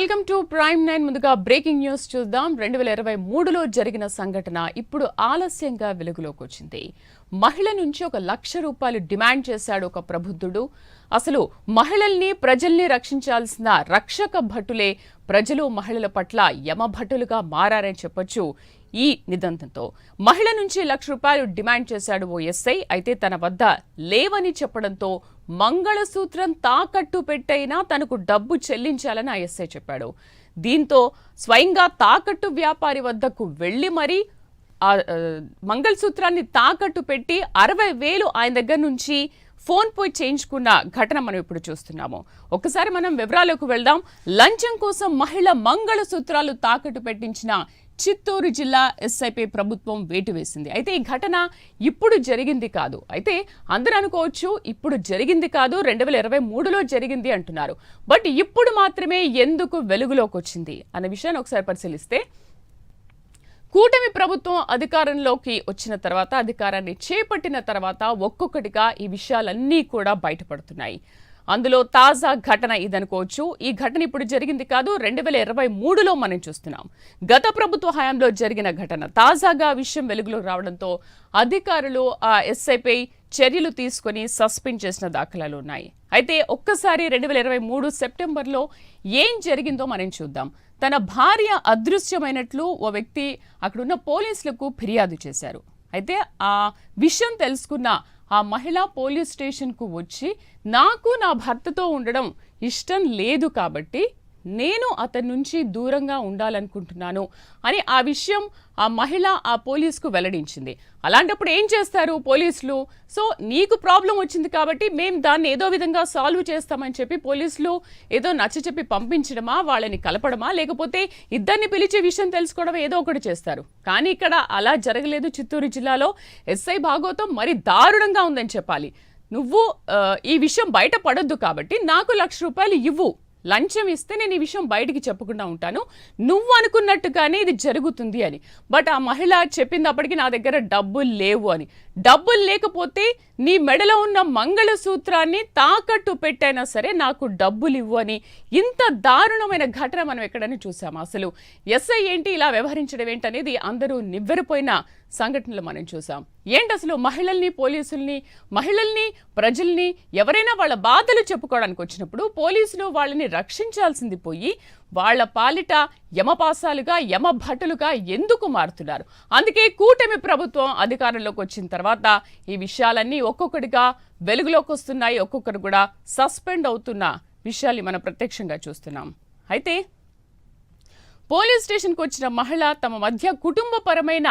Welcome to prime 9 ముందుగా breaking news చూద్దాం 2023లో జరిగిన సంఘటన ఇప్పుడు ఆలస్యంగా వెలుగులోకి వచ్చింది. మహిళ నుంచి ₹1,00,000 డిమాండ్ చేశాడు ఒక ప్రబుద్ధుడు. అసలు మహిళల్ని ప్రజల్ని రక్షించాల్సిన రక్షక భటులే ప్రజలు మహిళల పట్ల యమభటులుగా మారారని చెప్పొచ్చు. ఈ నిబంధనతో మహిళ నుంచి ₹1,00,000 డిమాండ్ చేశాడు ఓ ఎస్ఐ. అయితే తన వద్ద లేవని చెప్పడంతో మంగళసూత్రం తాకట్టు పెట్టైనా తనకు డబ్బు చెల్లించాలని ఆ ఎస్ఐ చెప్పాడు. దీంతో స్వయంగా తాకట్టు వ్యాపారి వద్దకు వెళ్లి మరీ మంగళసూత్రాన్ని తాకట్టు పెట్టి 60,000 ఆయన దగ్గర నుంచి ఫోన్ పోయి చేయించుకున్న ఘటన మనం ఇప్పుడు చూస్తున్నాము. ఒకసారి మనం వివరాలకు వెళ్దాం. లంచం కోసం మహిళ మంగళసూత్రాలు తాకట్టు పెట్టించిన చిత్తూరు జిల్లా ఎస్ఐపై ప్రభుత్వం వేటు వేసింది. అయితే ఈ ఘటన ఇప్పుడు జరిగింది కాదు. అయితే అందరూ అనుకోవచ్చు ఇప్పుడు జరిగింది కాదు, 2023లో జరిగింది అంటున్నారు. బట్ ఇప్పుడు మాత్రమే ఎందుకు వెలుగులోకి వచ్చింది అనే విషయాన్ని ఒకసారి పరిశీలిస్తే, కూటమి ప్రభుత్వం అధికారంలోకి వచ్చిన తర్వాత, అధికారాన్ని చేపట్టిన తర్వాత ఒక్కొక్కటిగా ఈ విషయాలన్నీ కూడా బయటపడుతున్నాయి. అందులో తాజా ఘటన ఇదనుకోవచ్చు. ఈ ఘటన ఇప్పుడు జరిగింది కాదు, 2023లో మనం చూస్తున్నాం. గత ప్రభుత్వ హయాంలో జరిగిన ఘటన. తాజాగా విషయం వెలుగులో రావడంతో అధికారులు ఆ ఎస్ఐపై చర్యలు తీసుకుని సస్పెండ్ చేసిన దాఖలాలు ఉన్నాయి. అయితే ఒక్కసారి 2023 సెప్టెంబర్లో ఏం జరిగిందో మనం చూద్దాం. తన భార్య అదృశ్యమైనట్లు ఓ వ్యక్తి అక్కడున్న పోలీసులకు ఫిర్యాదు చేశారు. అయితే ఆ విషయం తెలుసుకున్న ఆ మహిళ పోలీస్ స్టేషన్కు వచ్చి, నాకు నా భర్తతో ఉండడం ఇష్టం లేదు కాబట్టి నేను అతని నుంచి దూరంగా ఉండాలనుకుంటున్నాను అని ఆ విషయం ఆ మహిళ ఆ పోలీసుకు వెల్లడించింది. అలాంటప్పుడు ఏం చేస్తారు పోలీసులు? సో నీకు ప్రాబ్లం వచ్చింది కాబట్టి మేము దాన్ని ఏదో విధంగా సాల్వ్ చేస్తామని చెప్పి పోలీసులు ఏదో నచ్చచెప్పి పంపించడమా, వాళ్ళని కలపడమా, లేకపోతే ఇద్దరిని పిలిచే విషయం తెలుసుకోవడం, ఏదో ఒకటి చేస్తారు. కానీ ఇక్కడ అలా జరగలేదు. చిత్తూరు జిల్లాలో ఎస్ఐ భాగోతం మరి దారుణంగా ఉందని చెప్పాలి. నువ్వు ఈ విషయం బయట పడొద్దు కాబట్టి నాకు ₹1,00,000 ఇవ్వు, లంచం ఇస్తే నేను ఈ విషయం బయటికి చెప్పకుండా ఉంటాను, నువ్వు అనుకున్నట్టుగానే ఇది జరుగుతుంది అని. బట్ ఆ మహిళ చెప్పింది అప్పటికి నా దగ్గర డబ్బులు లేవు అని. డబ్బులు లేకపోతే నీ మెడలో ఉన్న మంగళసూత్రాన్ని తాకట్టు పెట్టైనా సరే నాకు డబ్బులు ఇవ్వు అని. ఇంత దారుణమైన ఘటన మనం ఎక్కడైనా చూసాము. అసలు ఎస్ఐ ఏంటి ఇలా వ్యవహరించడం ఏంటనేది అందరూ నివ్వెరపోయిన సంఘటనలు మనం చూసాం. ఏంటి అసలు మహిళల్ని, పోలీసుల్ని, మహిళల్ని, ప్రజల్ని ఎవరైనా వాళ్ళ బాధలు చెప్పుకోవడానికి వచ్చినప్పుడు పోలీసులు వాళ్ళని రక్షించాల్సింది పోయి వాళ్ళ పాలిట యమపాసాలుగా, యమభటులుగా ఎందుకు మారుతున్నారు? అందుకే కూటమి ప్రభుత్వం అధికారంలోకి వచ్చిన తర్వాత ఈ విషయాలన్నీ ఒక్కొక్కటిగా వెలుగులోకి వస్తున్నాయి. ఒక్కొక్కరు కూడా సస్పెండ్ అవుతున్న విషయాల్ని మనం ప్రత్యక్షంగా చూస్తున్నాం. అయితే పోలీస్ స్టేషన్కి వచ్చిన మహిళ తమ మధ్య కుటుంబపరమైన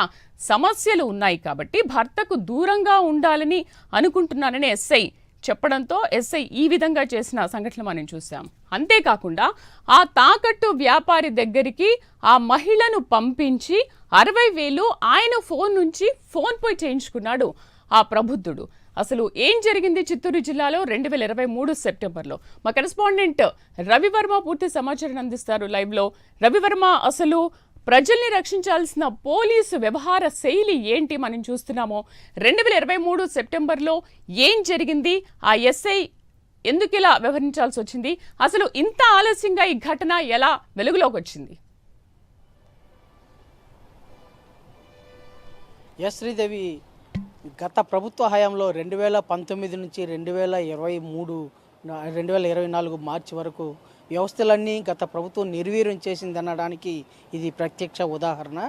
సమస్యలు ఉన్నాయి కాబట్టి భర్తకు దూరంగా ఉండాలని అనుకుంటున్నానని ఎస్ఐ చెప్పడంతో ఎస్ఐ ఈ విధంగా చేసిన సంఘటనలు మనం చూసాం. అంతేకాకుండా ఆ తాకట్టు వ్యాపారి దగ్గరికి ఆ మహిళను పంపించి 60,000 ఆయన ఫోన్ నుంచి ఫోన్ పోయి చేయించుకున్నాడు ఆ ప్రబుద్ధుడు. అసలు ఏం జరిగింది చిత్తూరు జిల్లాలో 2023 సెప్టెంబర్లో? మా కరెస్పాండెంట్ రవివర్మ పూర్తి సమాచారం అందిస్తారు లైవ్లో. రవివర్మ, అసలు ప్రజల్ని రక్షించాల్సిన పోలీసు వ్యవహార శైలి ఏంటి మనం చూస్తున్నామో? 2023 సెప్టెంబర్లో ఏం జరిగింది? ఆ ఎస్ఐ ఎందుకు ఇలా వ్యవహరించాల్సి వచ్చింది? అసలు ఇంత ఆలస్యంగా ఈ ఘటన ఎలా వెలుగులోకి వచ్చింది? శ్రీదేవి, గత ప్రభుత్వ హయాంలో 2019 నుంచి 2024 మార్చి వరకు వ్యవస్థలన్నీ గత ప్రభుత్వం నిర్వీర్యం చేసిందనడానికి ఇది ప్రత్యక్ష ఉదాహరణ.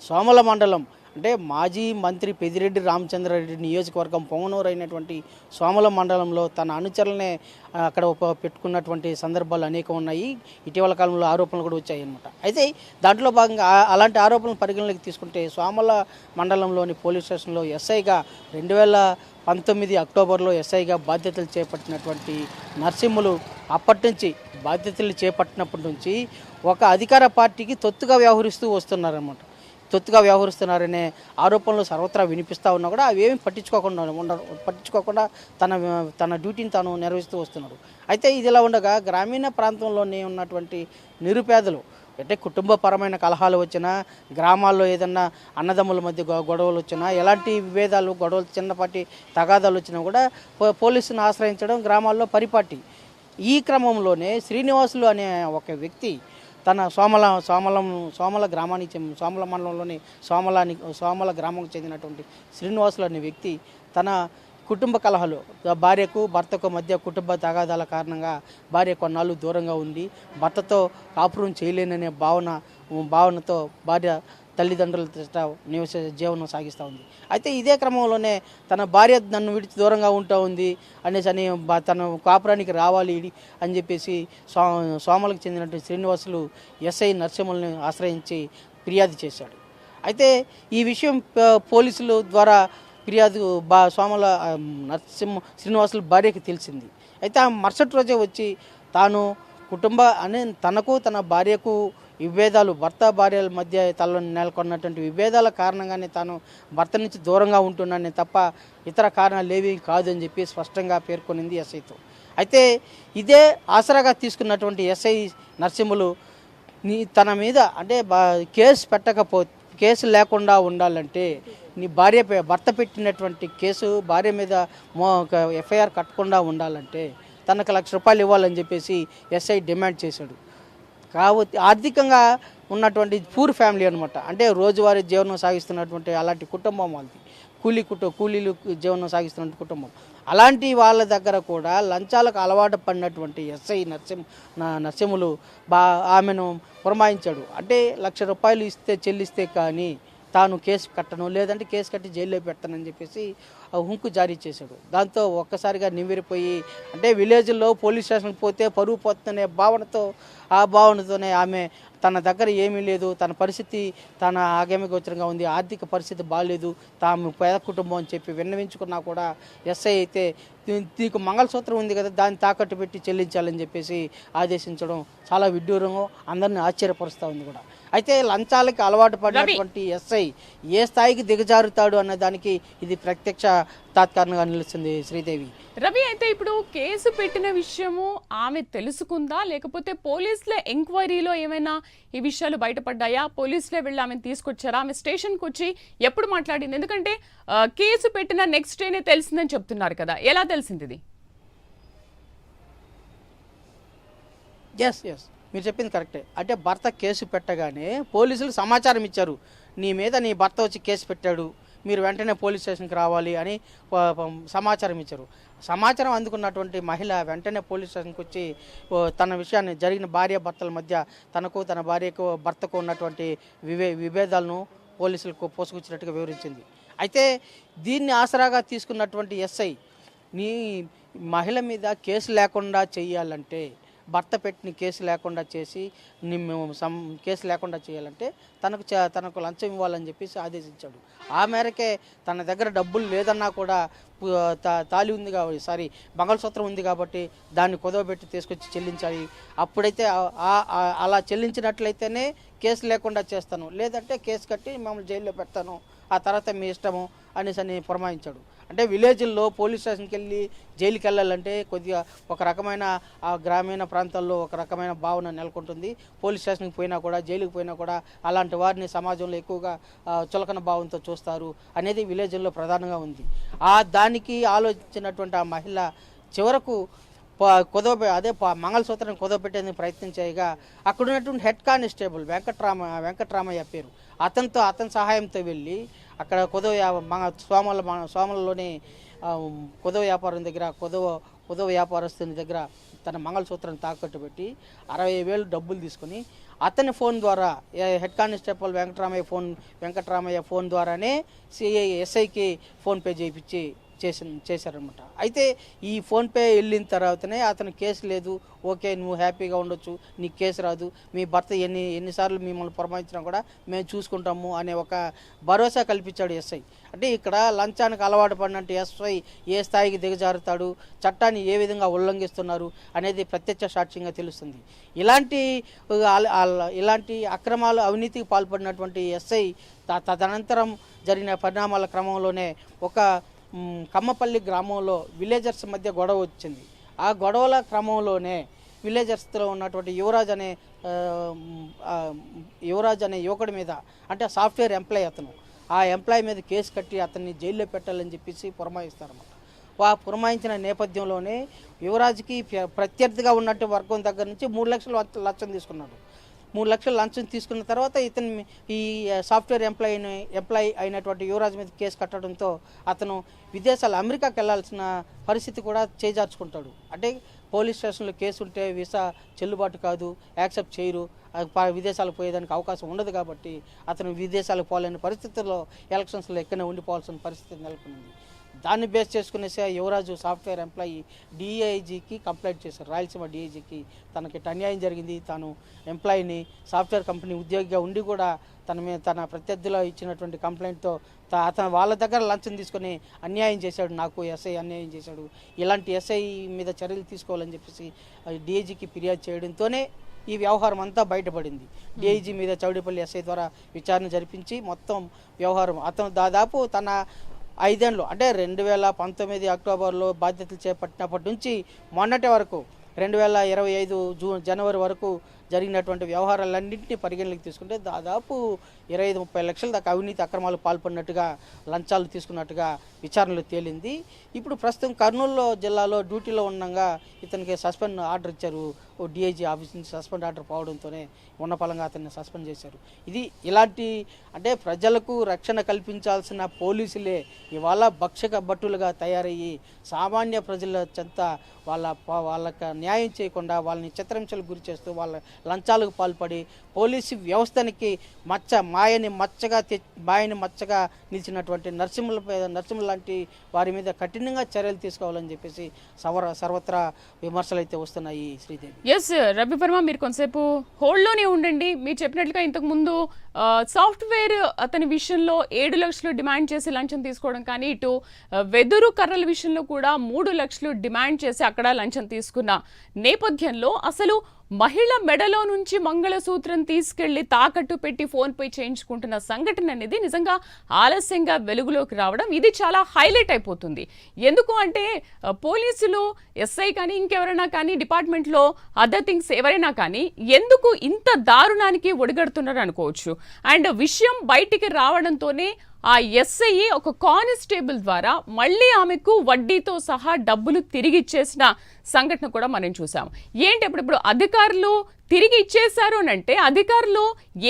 సోమల మండలం అంటే మాజీ మంత్రి పెద్దిరెడ్డి రామచంద్రారెడ్డి నియోజకవర్గం పొంగనూరు అయినటువంటి సోమల మండలంలో తన అనుచరులనే అక్కడ పెట్టుకున్నటువంటి సందర్భాలు అనేకం ఉన్నాయి. ఇటీవల కాలంలో ఆరోపణలు కూడా వచ్చాయి అన్నమాట. అయితే దాంట్లో భాగంగా అలాంటి ఆరోపణలు పరిగణలోకి తీసుకుంటే సోమల మండలంలోని పోలీస్ స్టేషన్లో ఎస్ఐగా 2019 అక్టోబర్లో ఎస్ఐగా బాధ్యతలు చేపట్టినటువంటి నరసింహులు అప్పటి నుంచి బాధ్యతలు చేపట్టినప్పటి నుంచి ఒక అధికార పార్టీకి తొత్తుగా వ్యవహరిస్తున్నారన్నమాట. తొత్తుగా వ్యవహరిస్తున్నారనే ఆరోపణలు సర్వత్రా వినిపిస్తూ ఉన్నా కూడా అవేమీ పట్టించుకోకుండా తన డ్యూటీని తాను నిర్వహిస్తూ వస్తున్నాడు. అయితే ఇదిలా ఉండగా గ్రామీణ ప్రాంతంలోనే ఉన్నటువంటి నిరుపేదలు, అంటే కుటుంబపరమైన కలహాలు వచ్చినా, గ్రామాల్లో ఏదన్నా అన్నదమ్ముల మధ్య గొడవలు వచ్చినా, ఎలాంటి విభేదాలు, గొడవలు, చిన్నపాటి తగాదాలు వచ్చినా కూడా పోలీసును ఆశ్రయించడం గ్రామాల్లో పరిపాటి. ఈ క్రమంలోనే శ్రీనివాసులు అనే ఒక వ్యక్తి తన సోమల గ్రామానికి సోమల మండలంలోని సోమల గ్రామంకు చెందినటువంటి శ్రీనివాసులు అనే వ్యక్తి తన కుటుంబ కలహాలు భార్యకు భర్తకు మధ్య కుటుంబ తగాదాల కారణంగా భార్య కొన్నాళ్ళు దూరంగా ఉండి భర్తతో కాపురం చేయలేననే భావనతో భార్య తల్లిదండ్రుల జీవనం సాగిస్తూ ఉంది. అయితే ఇదే క్రమంలోనే తన భార్య నన్ను విడిచి దూరంగా ఉంటా ఉంది అనేసి తన కాపురానికి రావాలి అని చెప్పేసి సోమలకు చెందినటువంటి శ్రీనివాసులు ఎస్ఐ నరసింహల్ని ఆశ్రయించి ఫిర్యాదు చేశాడు. అయితే ఈ విషయం పోలీసుల ద్వారా ఫిర్యాదు సోమల శ్రీనివాసులు భార్యకి తెలిసింది. అయితే ఆ మరుసటి రోజే వచ్చి తాను తనకు తన భార్యకు విభేదాలు భర్త భార్యల మధ్య తనలో నెలకొన్నటువంటి విభేదాల కారణంగానే తాను భర్త నుంచి దూరంగా ఉంటున్నానే తప్ప ఇతర కారణాలు ఏవి కాదు అని చెప్పి స్పష్టంగా పేర్కొనింది ఎస్ఐతో. అయితే ఇదే ఆసరాగా తీసుకున్నటువంటి ఎస్ఐ నరసింహులు తన మీద అంటే కేసు లేకుండా ఉండాలంటే నీ భర్త పెట్టినటువంటి కేసు భార్య మీద ఎఫ్ఐఆర్ కట్టకుండా ఉండాలంటే తనకు ₹1,00,000 ఇవ్వాలని చెప్పేసి ఎస్ఐ డిమాండ్ చేశాడు. కాబట్టి ఆర్థికంగా ఉన్నటువంటి పూర్ ఫ్యామిలీ అనమాట, అంటే రోజువారీ జీవనం సాగిస్తున్నటువంటి అలాంటి కుటుంబం వాళ్ళది, కూలీలు జీవనం సాగిస్తున్న కుటుంబం. అలాంటి వాళ్ళ దగ్గర కూడా లంచాలకు అలవాటు పడినటువంటి ఎస్ఐ నరసింహులు ఆమెను పురమాయించాడు. అంటే ₹1,00,000 చెల్లిస్తే కానీ తాను కేసు కట్టను, లేదంటే కేసు కట్టి జైల్లో పెడతానని చెప్పేసి హుంకు జారీ చేశాడు. దాంతో ఒక్కసారిగా నివ్వెరిపోయి, అంటే విలేజ్లో పోలీస్ స్టేషన్కి పోతే పరువు పోతుందనే భావనతోనే ఆమె తన దగ్గర ఏమీ లేదు, తన పరిస్థితి తన ఆగమ్యగోచరంగా ఉంది, ఆర్థిక పరిస్థితి బాగాలేదు, తాము పేద కుటుంబం అని చెప్పి విన్నవించుకున్నా కూడా ఎస్ఐ అయితే నీకు మంగళసూత్రం ఉంది కదా దాన్ని తాకట్టు పెట్టి చెల్లించాలని చెప్పేసి ఆదేశించడం చాలా విడ్డూరంగా అందరిని ఆశ్చర్యపరుస్తూ ఉంది కూడా. అయితే లంచాలకి అలవాటు పడినటువంటి ఎస్ఐ ఏ స్థాయికి దిగజారుతాడు అన్న దానికి ఇది ప్రత్యక్ష తాత్కారణంగా నిలుస్తుంది. శ్రీదేవి రవి, అయితే ఇప్పుడు కేసు పెట్టిన విషయము ఆమె తెలుసుకుందా, లేకపోతే పోలీసుల ఎంక్వైరీలో ఏమైనా ఈ విషయాలు బయటపడ్డాయా? పోలీసులే వెళ్ళి ఆమెను తీసుకొచ్చారా? ఆమె స్టేషన్కి వచ్చి ఎప్పుడు మాట్లాడింది? ఎందుకంటే కేసు పెట్టిన నెక్స్ట్ డేనే తెలిసిందని చెప్తున్నారు కదా, ఎలా తెలిసింది ఇది? ఎస్ మీరు చెప్పింది కరెక్టే. అంటే భర్త కేసు పెట్టగానే పోలీసులు సమాచారం ఇచ్చారు, నీ మీద నీ భర్త వచ్చి కేసు పెట్టాడు, మీరు వెంటనే పోలీస్ స్టేషన్కి రావాలి అని సమాచారం ఇచ్చారు. సమాచారం అందుకున్నటువంటి మహిళ వెంటనే పోలీస్ స్టేషన్కి వచ్చి తన విషయాన్ని జరిగిన భార్య భర్తల మధ్య తనకు తన భార్యకు భర్తకు ఉన్నటువంటి విభేదాలను పోలీసులకు పోసుకొచ్చినట్టుగా వివరించింది. అయితే దీన్ని ఆసరాగా తీసుకున్నటువంటి ఎస్ఐ నీ మహిళ మీద కేసు లేకుండా చేయాలంటే, భర్త పెట్టిన కేసు లేకుండా చేసి కేసు లేకుండా చేయాలంటే తనకు లంచం ఇవ్వాలని చెప్పేసి ఆదేశించాడు. ఆ మేరకే తన దగ్గర డబ్బులు లేదన్నా కూడా తాళి ఉంది కాబట్టి మంగళసూత్రం ఉంది కాబట్టి దాన్ని కుదవబెట్టి తీసుకొచ్చి చెల్లించాలి. అప్పుడైతే అలా చెల్లించినట్లయితేనే కేసు లేకుండా చేస్తాను, లేదంటే కేసు కట్టి మమ్మల్ని జైల్లో పెడతాను, ఆ తర్వాత మీ ఇష్టము అనేసి పురమాయించాడు. అంటే విలేజ్ల్లో పోలీస్ స్టేషన్కి వెళ్ళి జైలుకి వెళ్ళాలంటే కొద్దిగా ఒక రకమైన ఆ గ్రామీణ ప్రాంతాల్లో ఒక రకమైన భావన నెలకొంటుంది. పోలీస్ స్టేషన్కి పోయినా కూడా జైలుకి పోయినా కూడా అలాంటి వారిని సమాజంలో ఎక్కువగా చులకన భావంతో చూస్తారు అనేది విలేజ్ల్లో ప్రధానంగా ఉంది. దానికి ఆలోచించినటువంటి ఆ మహిళ చివరకు మంగళసూత్రాన్ని కుదవపెట్టేందుకు ప్రయత్నం చేయగా అక్కడ ఉన్నటువంటి హెడ్ కానిస్టేబుల్ వెంకట్రామయ్య పేరు, అతని సహాయంతో వెళ్ళి అక్కడ సోమలలోని కుదవ వ్యాపారం దగ్గర కుదవ వ్యాపారస్తుని దగ్గర తన మంగళసూత్రాన్ని తాకట్టు పెట్టి 60,000 డబ్బులు తీసుకొని అతని ఫోన్ ద్వారా హెడ్ కానిస్టేబుల్ వెంకట్రామయ్య ఫోన్ ద్వారానే ఎస్ఐకి ఫోన్పే చేయించి చేశారనమాట. అయితే ఈ ఫోన్పే వెళ్ళిన తర్వాతనే అతను కేసు లేదు, ఓకే నువ్వు హ్యాపీగా ఉండొచ్చు, నీకు కేసు రాదు, మీ భర్త ఎన్నిసార్లు మిమ్మల్ని పురమాయించినా కూడా మేము చూసుకుంటాము అనే ఒక భరోసా కల్పించాడు ఎస్ఐ. అంటే ఇక్కడ లంచానికి అలవాటు పడినట్టు ఎస్ఐ ఏ స్థాయికి దిగజారుతాడు, చట్టాన్ని ఏ విధంగా ఉల్లంఘిస్తున్నారు అనేది ప్రత్యక్ష సాక్ష్యంగా తెలుస్తుంది. ఇలాంటి అక్రమాలు అవినీతికి పాల్పడినటువంటి ఎస్ఐ తదనంతరం జరిగిన పరిణామాల క్రమంలోనే ఒక కమ్మపల్లి గ్రామంలో విలేజర్స్ మధ్య గొడవ వచ్చింది. ఆ గొడవల క్రమంలోనే విలేజర్స్లో ఉన్నటువంటి యువరాజ్ అనే యువకుడి మీద, అంటే సాఫ్ట్వేర్ ఎంప్లాయ్ అతను, ఆ ఎంప్లాయ్ మీద కేసు కట్టి అతన్ని జైల్లో పెట్టాలని చెప్పేసి పురమాయిస్తారన్నమాట. పురమాయించిన నేపథ్యంలోనే యువరాజ్కి ప్రత్యర్థిగా ఉన్నట్టు వర్గం దగ్గర నుంచి 3 లక్షలు లంచం తీసుకున్నాడు. 3 లక్షలు లంచం తీసుకున్న తర్వాత ఇతను ఈ సాఫ్ట్వేర్ ఎంప్లాయీ అయినటువంటి యువరాజ్ మీద కేసు కట్టడంతో అతను విదేశాలు అమెరికాకి వెళ్లాల్సిన పరిస్థితి కూడా చేజార్చుకుంటాడు. అంటే పోలీస్ స్టేషన్లో కేసు ఉంటే వీసా చెల్లుబాటు కాదు, యాక్సెప్ట్ చేయరు, విదేశాలకు పోయేదానికి అవకాశం ఉండదు. కాబట్టి అతను విదేశాలకు పోలేని పరిస్థితుల్లో ఎలక్షన్స్లో ఎక్కడనే ఉండిపోవాల్సిన పరిస్థితి నెలకొంది. దాన్ని బేస్ చేసుకునేసి యువరాజు సాఫ్ట్వేర్ ఎంప్లాయీ డిఐజీకి కంప్లైంట్ చేశారు. రాయలసీమ డిఐజీకి తనకి అన్యాయం జరిగింది, తాను ఎంప్లాయీని సాఫ్ట్వేర్ కంపెనీ ఉద్యోగిగా ఉండి కూడా తన ప్రత్యర్థిలో ఇచ్చినటువంటి కంప్లైంట్తో అతను వాళ్ళ దగ్గర లంచం తీసుకొని అన్యాయం చేశాడు, నాకు ఎస్ఐ అన్యాయం చేశాడు, ఇలాంటి ఎస్ఐ మీద చర్యలు తీసుకోవాలని చెప్పేసి డిఐజీకి ఫిర్యాదు చేయడంతోనే ఈ వ్యవహారం అంతా బయటపడింది. డిఐజీ మీద చౌడేపల్లి ఎస్ఐ ద్వారా విచారణ జరిపించి మొత్తం వ్యవహారం అతను దాదాపు తన 5 ఏళ్ళు అంటే 2019 అక్టోబర్లో బాధ్యతలు చేపట్టినప్పటి నుంచి మొన్నటి వరకు 2025 జనవరి వరకు జరిగినటువంటి వ్యవహారాలన్నింటినీ పరిగణలోకి తీసుకుంటే దాదాపు 25-30 లక్షల దాకా అవినీతి అక్రమాలు పాల్పడినట్టుగా, లంచాలు తీసుకున్నట్టుగా విచారణలో తేలింది. ఇప్పుడు ప్రస్తుతం కర్నూలు జిల్లాలో డ్యూటీలో ఉండగా ఇతనికి సస్పెండ్ ఆర్డర్ ఇచ్చారు. డిఐజీ ఆఫీస్ నుంచి సస్పెండ్ ఆర్డర్ పోవడంతోనే ఉన్న పలంగా అతన్ని సస్పెండ్ చేశారు. ఇది ఇలాంటి అంటే ప్రజలకు రక్షణ కల్పించాల్సిన పోలీసులే ఇవాళ భక్షక భట్టులుగా తయారయ్యి సామాన్య ప్రజల చెంత వాళ్ళకి న్యాయం చేయకుండా వాళ్ళని చిత్రహింసలకు గురి చేస్తూ వాళ్ళ లంచాలకు పాల్పడి పోలీసు వ్యవస్థనికి మాయని మచ్చగా నిలిచినటువంటి నరసింహ లాంటి వారి మీద కఠినంగా చర్యలు తీసుకోవాలని చెప్పేసి సర్వత్రా విమర్శలు అయితే వస్తున్నాయి. శ్రీదేవి. ఎస్ రవి వర్మ, మీరు కొంతసేపు హోల్డ్లోనే ఉండండి. మీరు చెప్పినట్లుగా ఇంతకు ముందు సాఫ్ట్వేర్ అతని విషయంలో 7 లక్షలు డిమాండ్ చేసి లంచం తీసుకోవడం కానీ, ఇటు వెదురు కర్రల విషయంలో కూడా 3 లక్షలు డిమాండ్ చేసి అక్కడ లంచం తీసుకున్న నేపథ్యంలో అసలు మహిళ మెడలో నుంచి మంగళసూత్రం తీసుకెళ్లి తాకట్టు పెట్టి ఫోన్ పే చేయించుకుంటున్న సంఘటన అనేది నిజంగా ఆలస్యంగా వెలుగులోకి రావడం ఇది చాలా హైలైట్ అయిపోతుంది. ఎందుకు అంటే పోలీసులు, ఎస్ఐ కానీ ఇంకెవరైనా కానీ డిపార్ట్మెంట్లో అదర్ థింగ్స్ ఎవరైనా కానీ ఎందుకు ఇంత దారుణానికి ఒడిగడుతున్నారు అనుకోవచ్చు. అండ్ విషయం బయటికి రావడంతోనే ఆ ఎస్ఐ ఒక కానిస్టేబుల్ ద్వారా మళ్ళీ ఆమెకు వడ్డీతో సహా డబ్బులు తిరిగి ఇచ్చేసిన సంఘటన కూడా మనం చూసాం. ఏంటి ఇప్పుడు అధికారులు తిరిగి ఇచ్చేశారు అంటే అధికారులు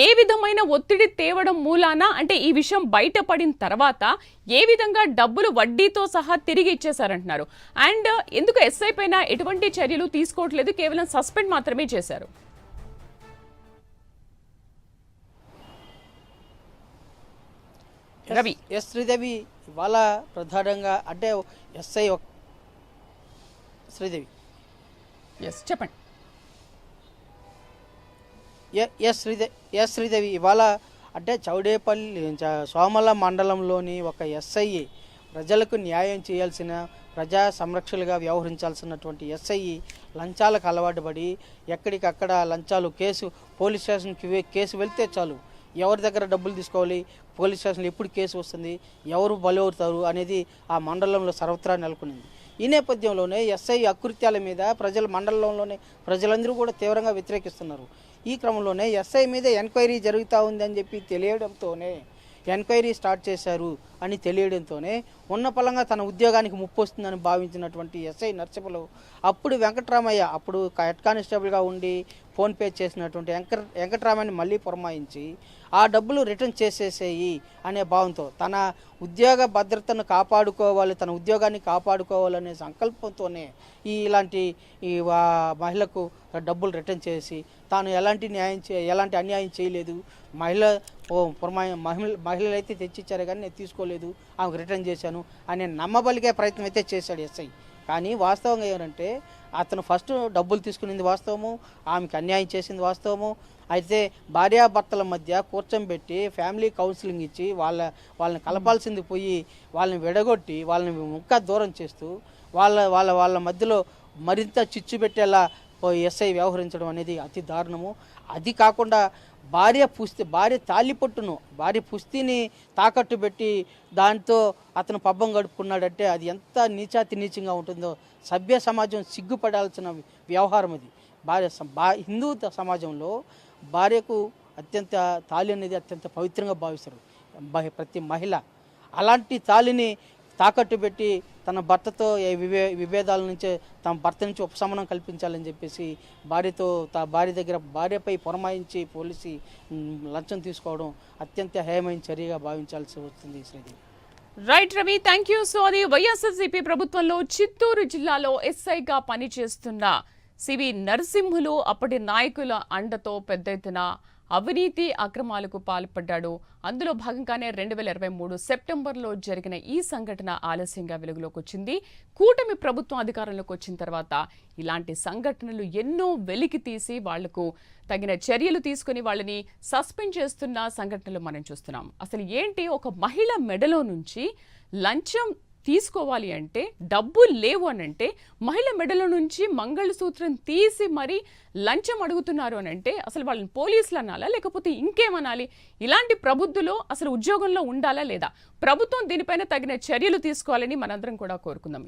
ఏ విధమైన ఒత్తిడి తేవడం మూలాన, అంటే ఈ విషయం బయటపడిన తర్వాత ఏ విధంగా డబ్బులు వడ్డీతో సహా తిరిగి ఇచ్చేశారంటున్నారు. అండ్ ఎందుకు ఎస్ఐ పైన ఎటువంటి చర్యలు తీసుకోవట్లేదు, కేవలం సస్పెండ్ మాత్రమే చేశారు. రవి. ఎస్ శ్రీదేవి, ఇవాళ ప్రధానంగా అంటే ఎస్ఐ శ్రీదేవి చెప్పండి. ఎస్ శ్రీదేవి, ఇవాళ అంటే చౌడేపల్లి సోమల మండలంలోని ఒక ఎస్ఐ ప్రజలకు న్యాయం చేయాల్సిన ప్రజా సంరక్షకులుగా వ్యవహరించాల్సినటువంటి ఎస్ఐ లంచాలకు అలవాటు పడి ఎక్కడికక్కడ లంచాలు పోలీస్ స్టేషన్కి కేసు వెళ్తే చాలు, ఎవరి దగ్గర డబ్బులు తీసుకోవాలి, పోలీస్ స్టేషన్లో ఎప్పుడు కేసు వస్తుంది, ఎవరు బలవుతారు అనేది ఆ మండలంలో సర్వత్రా నెలకొనింది. ఈ నేపథ్యంలోనే ఎస్ఐ అకృత్యాల మీద మండలంలోనే ప్రజలందరూ కూడా తీవ్రంగా వ్యతిరేకిస్తున్నారు. ఈ క్రమంలోనే ఎస్ఐ మీద ఎంక్వైరీ జరుగుతూ ఉంది అని చెప్పి తెలియడంతోనే ఎంక్వైరీ స్టార్ట్ చేశారు అని తెలియడంతోనే ఉన్న పలంగా తన ఉద్యోగానికి ముప్పు వస్తుందని భావించినటువంటి ఎస్ఐ నర్సింహులు అప్పుడు వెంకటరామయ్య, అప్పుడు హెడ్ కానిస్టేబుల్గా ఉండి ఫోన్పే చేసినటువంటి వెంకటరామయ్యని మళ్ళీ పురమాయించి ఆ డబ్బులు రిటర్న్ చేసేసేయి అనే భావంతో తన ఉద్యోగ భద్రతను కాపాడుకోవాలి, తన ఉద్యోగాన్ని కాపాడుకోవాలనే సంకల్పంతోనే ఇలాంటి మహిళకు డబ్బులు రిటర్న్ చేసి తాను ఎలాంటి అన్యాయం చేయలేదు, మహిళలు అయితే తెచ్చిచ్చారు కానీ నేను తీసుకోలేదు, ఆమెకు రిటర్న్ చేశాను అనే నమ్మబలిగే ప్రయత్నం అయితే చేశాడు ఎస్ఐ. కానీ వాస్తవంగా ఏంటంటే అతను ఫస్ట్ డబ్బులు తీసుకునేది వాస్తవము, ఆమెకు అన్యాయం చేసింది వాస్తవము. అయితే భార్యాభర్తల మధ్య కూర్చోబెట్టి ఫ్యామిలీ కౌన్సిలింగ్ ఇచ్చి వాళ్ళని కలపాల్సింది పోయి వాళ్ళని విడగొట్టి వాళ్ళని ఇంకా దూరం చేస్తూ వాళ్ళ మధ్యలో మరింత చిచ్చు పెట్టేలా ఎస్ఐ వ్యవహరించడం అనేది అతి దారుణము. అది కాకుండా భార్య పుస్తిని తాకట్టు పెట్టి దాంతో అతను పబ్బం గడుపుకున్నాడంటే అది ఎంత నీచంగా ఉంటుందో సభ్య సమాజం సిగ్గుపడాల్సిన వ్యవహారం అది. హిందూ సమాజంలో భార్యకు తాళి అనేది అత్యంత పవిత్రంగా భావిస్తారు ప్రతి మహిళ. అలాంటి తాళిని తాకట్టు పెట్టి తన భర్తతో ఈ విభేదాల నుంచి తన భర్త నుంచి ఉపశమనం కల్పించాలని చెప్పేసి భార్య దగ్గర భార్యపై పురమాయించి పోలీసు లంచం తీసుకోవడం అత్యంత హేయమైన చర్యగా భావించాల్సి వస్తుంది Sridevi. Right Ravi, thank you. So అది వైఎస్ఆర్సీపీ ప్రభుత్వంలో చిత్తూరు జిల్లాలో ఎస్ఐగా పనిచేస్తున్న సివి నరసింహులు అప్పటి నాయకుల అండతో పెద్ద ఎత్తున అవినీతి అక్రమాలకు పాల్పడ్డాడు. అందులో భాగంగానే 2023 సెప్టెంబర్లో జరిగిన ఈ సంఘటన ఆలస్యంగా వెలుగులోకి వచ్చింది. కూటమి ప్రభుత్వం అధికారంలోకి వచ్చిన తర్వాత ఇలాంటి సంఘటనలు ఎన్నో వెలికి తీసి వాళ్లకు తగిన చర్యలు తీసుకుని వాళ్ళని సస్పెండ్ చేస్తున్న సంఘటనలు మనం చూస్తున్నాం. అసలు ఏంటి, ఒక మహిళ మెడలో నుంచి లంచం తీసుకోవాలి అంటే, డబ్బులు లేవు అని అంటే, మహిళ మెడల నుంచి మంగళసూత్రం తీసి మరీ లంచం అడుగుతున్నారు అని అంటే అసలు వాళ్ళని పోలీసులు అనాలా లేకపోతే ఇంకేమనాలి? ఇలాంటి ప్రబుద్ధులు అసలు ఉద్యోగంలో ఉండాలా లేదా? ప్రభుత్వం దీనిపైన తగిన చర్యలు తీసుకోవాలని మనందరం కూడా కోరుకుందాం.